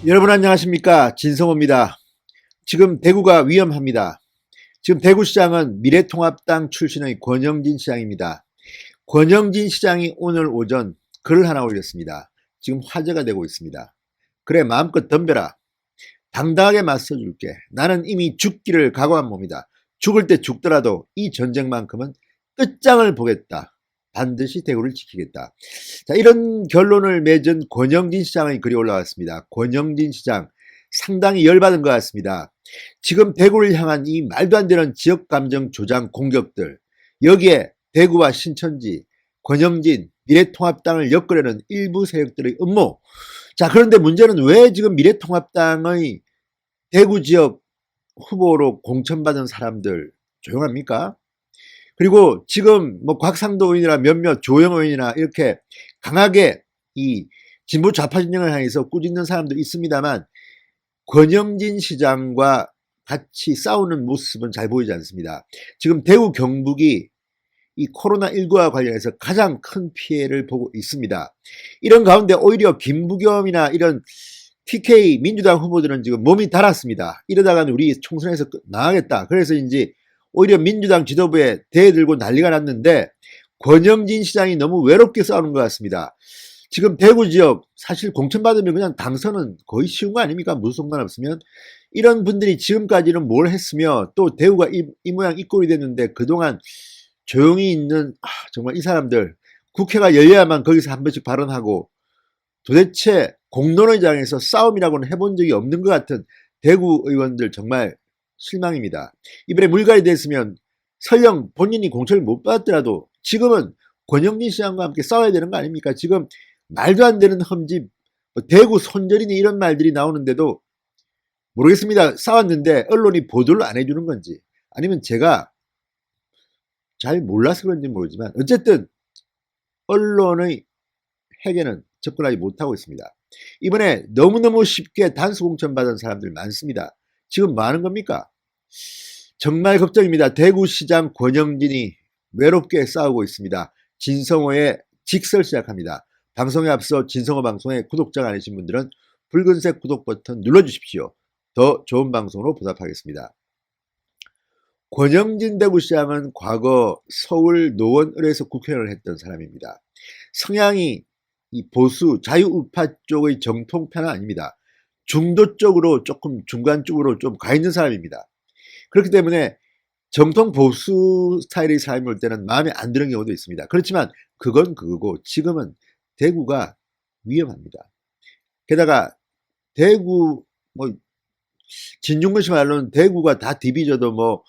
여러분 안녕하십니까? 진성호입니다. 지금 대구가 위험합니다. 지금 대구시장은 미래통합당 출신의 권영진 시장입니다. 권영진 시장이 오늘 오전 글을 하나 올렸습니다. 지금 화제가 되고 있습니다. 그래 마음껏 덤벼라. 당당하게 맞서줄게. 나는 이미 죽기를 각오한 몸이다. 죽을 때 죽더라도 이 전쟁만큼은 끝장을 보겠다. 반드시 대구를 지키겠다. 자, 이런 결론을 맺은 권영진 시장의 글이 올라왔습니다. 권영진 시장 상당히 열받은 것 같습니다. 지금 대구를 향한 이 말도 안 되는 지역감정 조장 공격들, 여기에 대구와 신천지, 권영진, 미래통합당을 엮으려는 일부 세력들의 음모. 자, 그런데 문제는 왜 지금 미래통합당의 대구 지역 후보로 공천받은 사람들 조용합니까? 그리고 지금 뭐 곽상도 의원이나 몇몇 조영 의원이나 이렇게 강하게 이 진보 좌파 진영을 향해서 꾸짖는 사람도 있습니다만 권영진 시장과 같이 싸우는 모습은 잘 보이지 않습니다. 지금 대구 경북이 이 코로나19와 관련해서 가장 큰 피해를 보고 있습니다. 이런 가운데 오히려 김부겸이나 이런 TK 민주당 후보들은 지금 몸이 달았습니다. 이러다가는 우리 총선에서 나가겠다. 그래서 이제 오히려 민주당 지도부에 대들고 난리가 났는데 권영진 시장이 너무 외롭게 싸우는 것 같습니다. 지금 대구 지역 사실 공천받으면 그냥 당선은 거의 쉬운 거 아닙니까? 무슨 상관없으면. 이런 분들이 지금까지는 뭘 했으며 또 대구가 이 모양 이 꼴이 됐는데 그동안 조용히 있는 정말 이 사람들 국회가 열려야만 거기서 한 번씩 발언하고 도대체 공론의장에서 싸움이라고는 해본 적이 없는 것 같은 대구 의원들 정말 실망입니다. 이번에 물갈이 됐으면 설령 본인이 공천을 못 받았더라도 지금은 권영진 시장과 함께 싸워야 되는 거 아닙니까? 지금 말도 안 되는 험지, 대구 손절이니 이런 말들이 나오는데도 모르겠습니다. 싸웠는데 언론이 보도를 안 해주는 건지 아니면 제가 잘 몰라서 그런지 모르지만 어쨌든 언론의 핵에는 접근하지 못하고 있습니다. 이번에 너무너무 쉽게 단수 공천 받은 사람들 많습니다. 지금 뭐 하는 겁니까? 정말 걱정입니다. 대구시장 권영진이 외롭게 싸우고 있습니다. 진성호의 직설 시작합니다. 방송에 앞서 진성호 방송에 구독자가 아니신 분들은 붉은색 구독 버튼 눌러주십시오. 더 좋은 방송으로 보답하겠습니다. 권영진 대구시장은 과거 서울 노원을에서 국회의원을 했던 사람입니다. 성향이 이 보수 자유우파 쪽의 정통편은 아닙니다. 중도 쪽으로 조금 중간 쪽으로 좀 가 있는 사람입니다. 그렇기 때문에 정통 보수 스타일의 삶을 볼 때는 마음에 안 드는 경우도 있습니다. 그렇지만 그건 그거고 지금은 대구가 위험합니다. 게다가 대구 뭐 진중권 씨 말로는 대구가 다 디비져도 뭐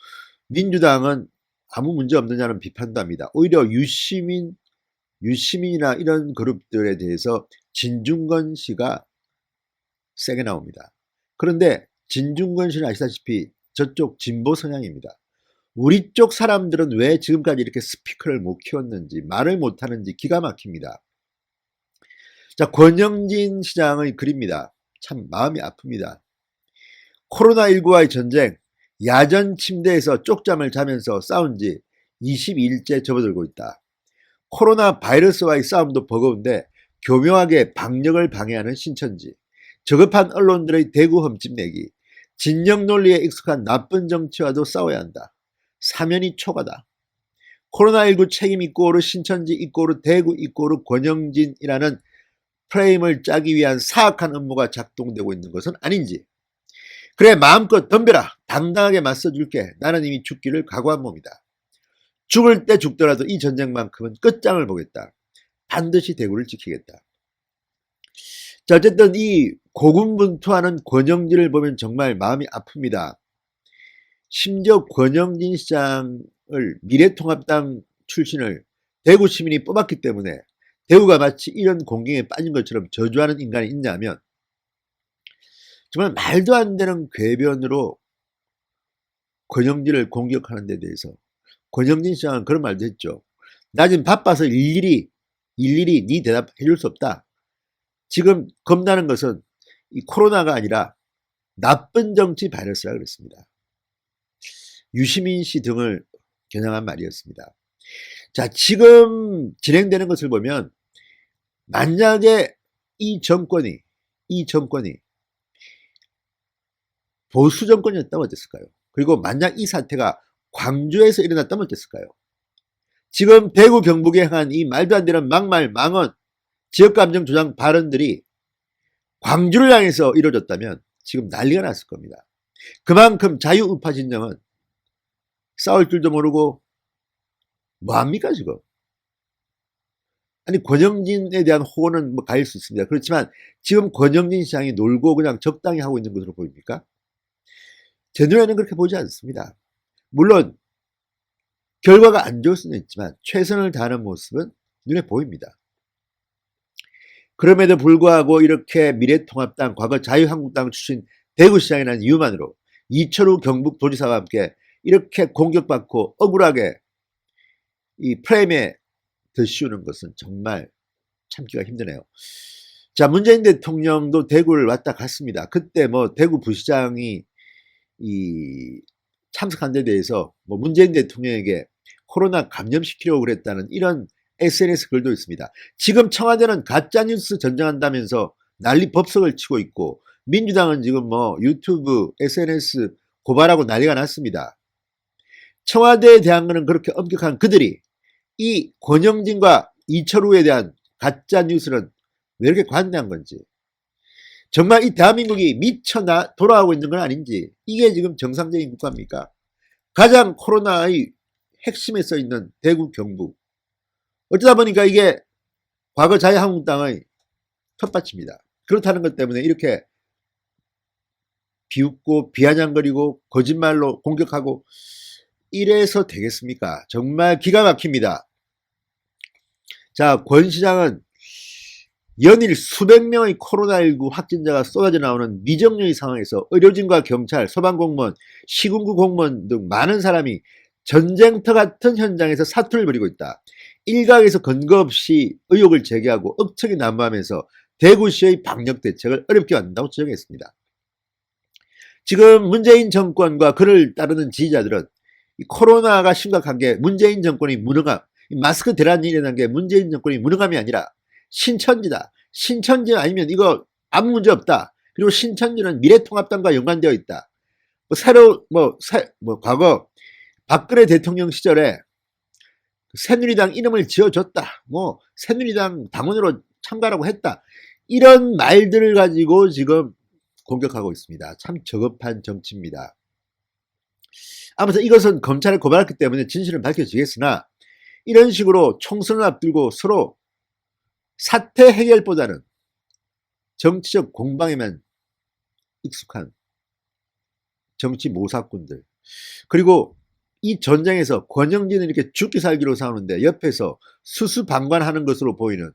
민주당은 아무 문제 없느냐는 비판도 합니다. 오히려 유시민이나 이런 그룹들에 대해서 진중권 씨가 세게 나옵니다. 그런데 진중권 씨는 아시다시피 저쪽 진보 성향입니다. 우리 쪽 사람들은 왜 지금까지 이렇게 스피커를 못 키웠는지 말을 못하는지 기가 막힙니다. 자, 권영진 시장의 글입니다. 참 마음이 아픕니다. 코로나19와의 전쟁, 야전 침대에서 쪽잠을 자면서 싸운 지 22일째 접어들고 있다. 코로나 바이러스와의 싸움도 버거운데 교묘하게 방역을 방해하는 신천지, 저급한 언론들의 대구 흠집내기, 진영 논리에 익숙한 나쁜 정치와도 싸워야 한다. 사면이 초과다. 코로나19 책임 이꼬르 신천지 이꼬르 대구 이꼬르 권영진이라는 프레임을 짜기 위한 사악한 업무가 작동되고 있는 것은 아닌지. 그래 마음껏 덤벼라. 당당하게 맞서줄게. 나는 이미 죽기를 각오한 몸이다. 죽을 때 죽더라도 이 전쟁만큼은 끝장을 보겠다. 반드시 대구를 지키겠다. 자, 어쨌든 이 고군분투하는 권영진을 보면 정말 마음이 아픕니다. 심지어 권영진 시장을 미래통합당 출신을 대구 시민이 뽑았기 때문에 대구가 마치 이런 공경에 빠진 것처럼 저주하는 인간이 있냐면 정말 말도 안 되는 궤변으로 권영진을 공격하는 데 대해서 권영진 시장은 그런 말도 했죠. 나 지금 바빠서 일일이 네 대답 해줄 수 없다. 지금 겁나는 것은 이 코로나가 아니라 나쁜 정치 바이러스라 그랬습니다. 유시민 씨 등을 겨냥한 말이었습니다. 자, 지금 진행되는 것을 보면 만약에 이 정권이 보수 정권이었다면 어땠을까요? 그리고 만약 이 사태가 광주에서 일어났다면 어땠을까요? 지금 대구 경북에 향한 이 말도 안 되는 막말 망언 지역감정 조장 발언들이 광주를 향해서 이루어졌다면 지금 난리가 났을 겁니다. 그만큼 자유우파 진영은 싸울 줄도 모르고 뭐합니까 지금? 아니 권영진에 대한 호언은 뭐 가릴 수 있습니다. 그렇지만 지금 권영진 시장이 놀고 그냥 적당히 하고 있는 것으로 보입니까? 제 눈에는 그렇게 보지 않습니다. 물론 결과가 안 좋을 수는 있지만 최선을 다하는 모습은 눈에 보입니다. 그럼에도 불구하고 이렇게 미래통합당 과거 자유한국당 출신 대구시장이라는 이유만으로 이철우 경북도지사와 함께 이렇게 공격받고 억울하게 이 프레임에 드씌우는 것은 정말 참기가 힘드네요. 자, 문재인 대통령도 대구를 왔다 갔습니다. 그때 뭐 대구 부시장이 참석한 데 대해서 뭐 문재인 대통령에게 코로나 감염시키려고 그랬다는 이런 SNS 글도 있습니다. 지금 청와대는 가짜뉴스 전쟁한다면서 난리 법석을 치고 있고 민주당은 지금 뭐 유튜브, SNS 고발하고 난리가 났습니다. 청와대에 대한 것은 그렇게 엄격한 그들이 이 권영진과 이철우에 대한 가짜뉴스는 왜 이렇게 관대한 건지, 정말 이 대한민국이 미쳐 돌아가고 있는 건 아닌지, 이게 지금 정상적인 국가입니까? 가장 코로나의 핵심에 써 있는 대구 경북, 어쩌다 보니까 이게 과거 자유한국당의 텃밭입니다. 그렇다는 것 때문에 이렇게 비웃고 비아냥거리고 거짓말로 공격하고 이래서 되겠습니까? 정말 기가 막힙니다. 자, 권 시장은 연일 수백 명의 코로나19 확진자가 쏟아져 나오는 미정유의 상황에서 의료진과 경찰, 소방공무원, 시군구 공무원 등 많은 사람이 전쟁터 같은 현장에서 사투를 벌이고 있다. 일각에서 근거 없이 의혹을 제기하고 억측이 난무하면서 대구시의 방역 대책을 어렵게 만든다고 지적했습니다. 지금 문재인 정권과 그를 따르는 지지자들은 이 코로나가 심각한 게 문재인 정권이 무능함, 마스크 대란이 일어난 게 문재인 정권이 무능함이 아니라 신천지다. 신천지 아니면 이거 아무 문제 없다. 그리고 신천지는 미래통합당과 연관되어 있다. 과거 박근혜 대통령 시절에 새누리당 이름을 지어줬다. 새누리당 당원으로 참가라고 했다. 이런 말들을 가지고 지금 공격하고 있습니다. 참 저급한 정치입니다. 아무튼 이것은 검찰에 고발했기 때문에 진실은 밝혀지겠으나 이런 식으로 총선을 앞두고 서로 사태 해결보다는 정치적 공방에만 익숙한 정치 모사꾼들, 그리고 이 전쟁에서 권영진은 이렇게 죽기 살기로 싸우는데 옆에서 수수방관하는 것으로 보이는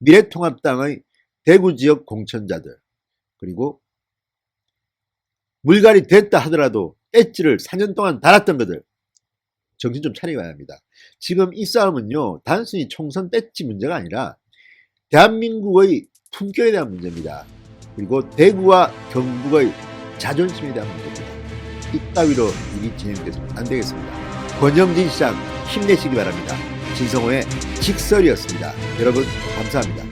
미래통합당의 대구 지역 공천자들, 그리고 물갈이 됐다 하더라도 엣지를 4년 동안 달았던 것들, 정신 좀 차려야 합니다. 지금 이 싸움은요, 단순히 총선 엣지 문제가 아니라 대한민국의 품격에 대한 문제입니다. 그리고 대구와 경북의 자존심에 대한 문제입니다. 이따위로 일이 진행돼서는 안 되겠습니다. 권영진 시장 힘내시기 바랍니다. 진성호의 직설이었습니다. 여러분 감사합니다.